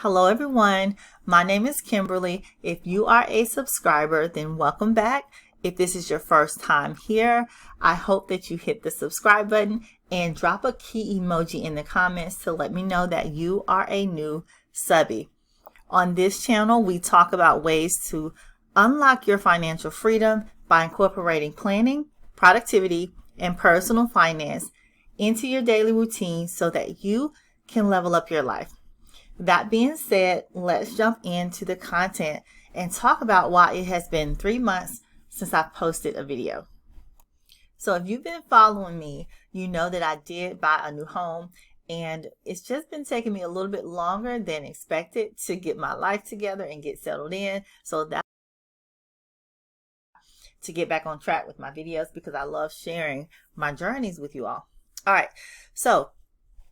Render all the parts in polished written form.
Hello everyone, my name is Kimberly. If you are a subscriber, then welcome back. If this is your first time here, I hope that you hit the subscribe button and drop a key emoji in the comments to let me know that you are a new subby. On this channel, we talk about ways to unlock your financial freedom by incorporating planning, productivity, and personal finance into your daily routine so that you can level up your life. That being said, let's jump into the content and talk about why it has been 3 months since I've posted a video. So if you've been following me, you know that I did buy a new home, and it's just been taking me a little bit longer than expected to get my life together and get settled in. So that to get back on track with my videos because I love sharing my journeys with you all. All right, so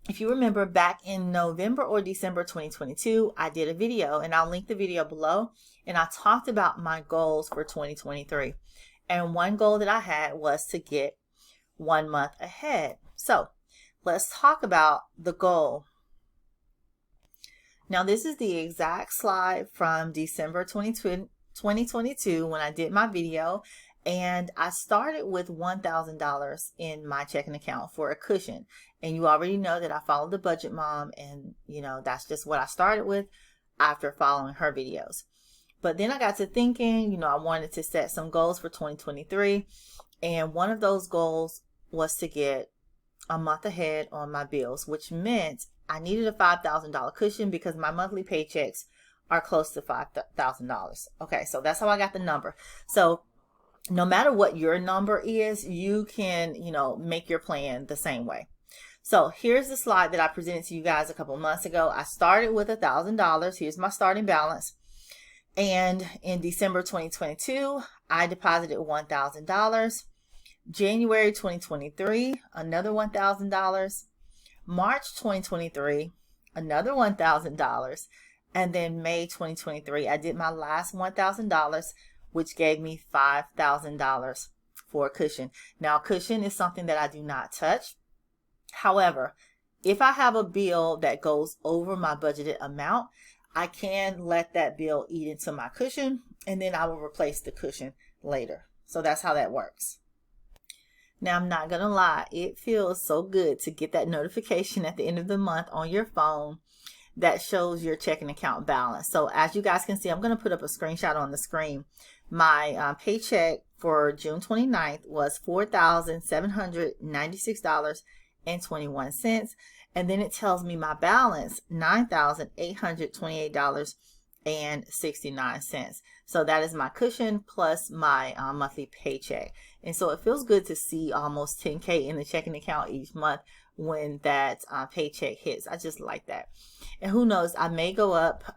if you remember back in November or December 2022, I did a video, and I'll link the video below, and I talked about my goals for 2023. And one goal that I had was to get 1 month ahead. So let's talk about the goal. Now this is the exact slide from December 2022 when I did my video, and I started with $1,000 in my checking account for a cushion. And you already know that I followed the budget mom, and you know that's just what I started with after following her videos. But then I got to thinking, I wanted to set some goals for 2023, and one of those goals was to get a month ahead on my bills, which meant I needed a $5,000 cushion because my monthly paychecks are close to $5,000. Okay, so that's how I got the number. So no matter what your number is, you can, make your plan the same way. So here's the slide that I presented to you guys a couple months ago. I started with $1,000. Here's my starting balance. And in December 2022, I deposited $1,000. January 2023, another $1,000. March 2023, another $1,000. And then May 2023, I did my last $1,000, which gave me $5,000 for a cushion. Now, a cushion is something that I do not touch. However, if I have a bill that goes over my budgeted amount, I can let that bill eat into my cushion, and then I will replace the cushion later. So that's how that works. Now, I'm not going to lie, it feels so good to get that notification at the end of the month on your phone that shows your checking account balance. So as you guys can see, I'm going to put up a screenshot on the screen. My paycheck for June 29th was $4,796.21. And then it tells me my balance, $9,828.69. So that is my cushion plus my monthly paycheck. And so it feels good to see almost 10K in the checking account each month when that paycheck hits. I just like that. And who knows, I may go up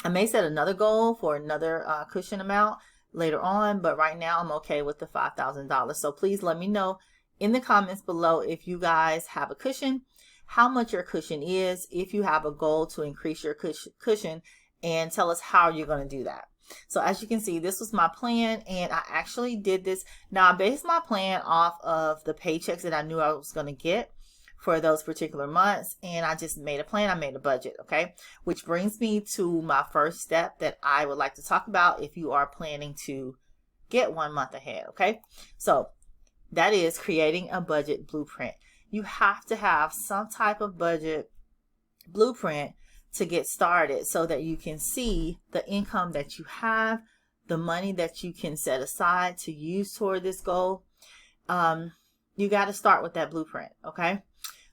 I may set another goal for another cushion amount later on, but right now I'm okay with the $5,000. So please let me know in the comments below if you guys have a cushion, how much your cushion is, if you have a goal to increase your cushion, and tell us how you're going to do that. So as you can see, this was my plan, and I actually did this. Now I based my plan off of the paychecks that I knew I was going to get for those particular months, and I just made a plan. I made a budget, okay? Which brings me to my first step that I would like to talk about if you are planning to get 1 month ahead, okay? So that is creating a budget blueprint. You have to have some type of budget blueprint to get started so that you can see the income that you have, the money that you can set aside to use toward this goal. You got to start with that blueprint, okay?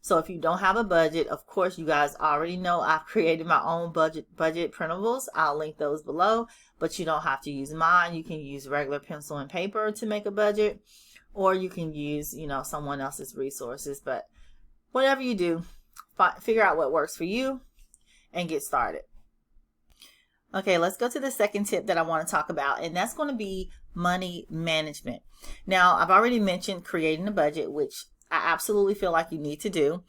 So if you don't have a budget, of course, you guys already know I've created my own budget printables. I'll link those below, but you don't have to use mine. You can use regular pencil and paper to make a budget, or you can use, someone else's resources. But whatever you do, figure out what works for you and get started. Okay, let's go to the second tip that I want to talk about, and that's going to be money management. Now, I've already mentioned creating a budget, which I absolutely feel like you need to do,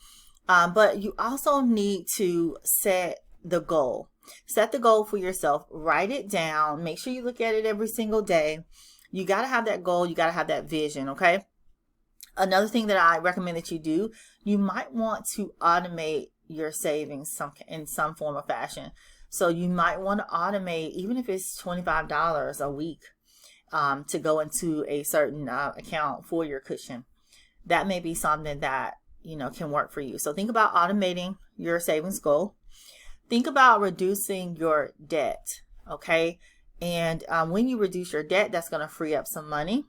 but you also need to set the goal. Set the goal for yourself. Write it down. Make sure you look at it every single day. You got to have that goal. You got to have that vision, okay? Another thing that I recommend that you do, you might want to automate your savings in some form or fashion. So you might want to automate, even if it's $25 a week, to go into a certain account for your cushion. That may be something that, you know, can work for you. So think about automating your savings goal. Think about reducing your debt, okay? And when you reduce your debt, that's going to free up some money.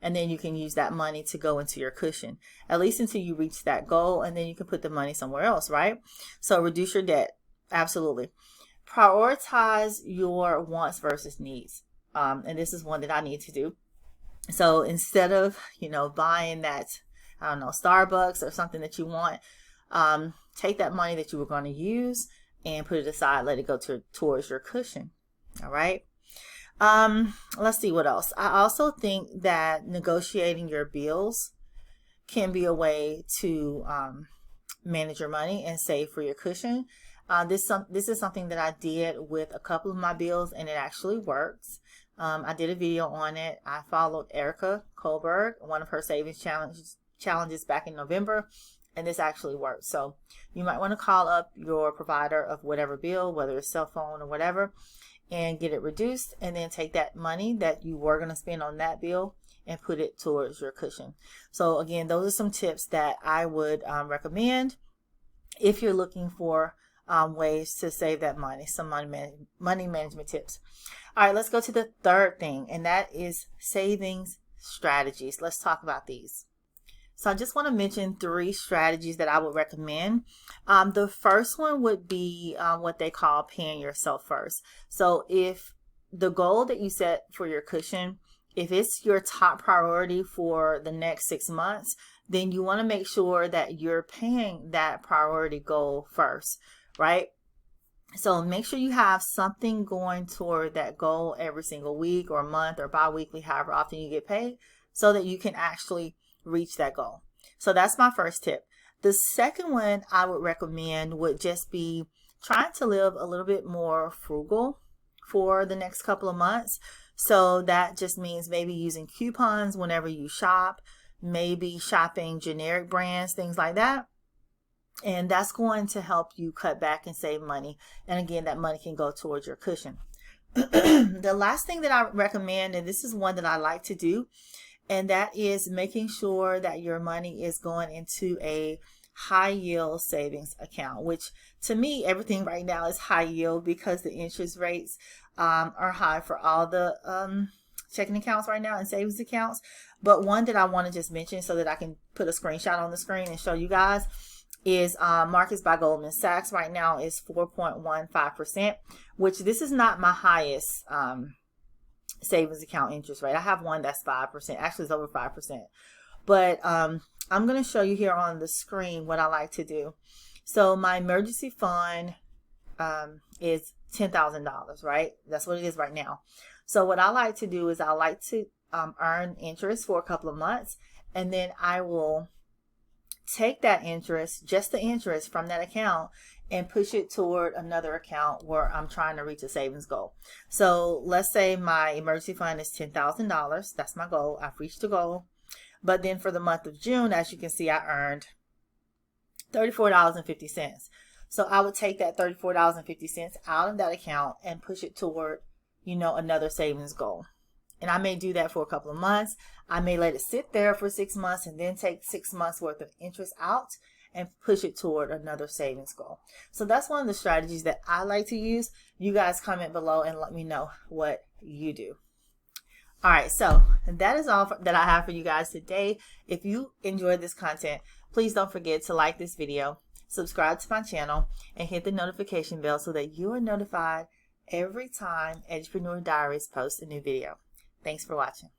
And then you can use that money to go into your cushion, at least until you reach that goal. And then you can put the money somewhere else, right? So reduce your debt. Absolutely. Prioritize your wants versus needs. And this is one that I need to do. So instead of, you know, buying that, I don't know, Starbucks or something that you want, take that money that you were going to use and put it aside, let it go towards your cushion. All right. Let's see what else. I also think that negotiating your bills can be a way to manage your money and save for your cushion. This is something that I did with a couple of my bills, and it actually works. I did a video on it. I followed Erica Kohlberg, one of her savings challenges back in November, and this actually works. So you might want to call up your provider of whatever bill, whether it's cell phone or whatever, and get it reduced, and then take that money that you were going to spend on that bill and put it towards your cushion. So again, those are some tips that I would recommend if you're looking for ways to save that money, some money management tips. All right, let's go to the third thing, and that is savings strategies. Let's talk about these. So I just want to mention 3 strategies that I would recommend. The first one would be what they call paying yourself first. So if the goal that you set for your cushion, if it's your top priority for the next 6 months, then you want to make sure that you're paying that priority goal first, right? So make sure you have something going toward that goal every single week or month or bi-weekly, however often you get paid, so that you can actually reach that goal. So that's my first tip. The second one I would recommend would just be trying to live a little bit more frugal for the next couple of months. So that just means maybe using coupons whenever you shop, maybe shopping generic brands, things like that. And that's going to help you cut back and save money. And again, that money can go towards your cushion. The last thing that I recommend, and this is one that I like to do, and that is making sure that your money is going into a high yield savings account, which to me, everything right now is high yield because the interest rates are high for all the checking accounts right now and savings accounts. But one that I want to just mention so that I can put a screenshot on the screen and show you guys is Marcus by Goldman Sachs right now is 4.15%, which this is not my highest savings account interest rate. I have one that's 5%. Actually, it's over 5%. But I'm going to show you here on the screen what I like to do. So my emergency fund is $10,000, right? That's what it is right now. So what I like to do is I like to earn interest for a couple of months, and then I will take that interest, just the interest from that account, and push it toward another account where I'm trying to reach a savings goal. So let's say my emergency fund is $10,000. That's my goal. I've reached the goal. But then for the month of June, as you can see, I earned $34.50. So I would take that $34.50 out of that account and push it toward, you know, another savings goal. And I may do that for a couple of months. I may let it sit there for 6 months and then take 6 months worth of interest out and push it toward another savings goal. So that's one of the strategies that I like to use. You guys comment below and let me know what you do. All right, so that is all that I have for you guys today. If you enjoyed this content, please don't forget to like this video, subscribe to my channel, and hit the notification bell so that you are notified every time Edupreneur Diaries posts a new video. Thanks for watching.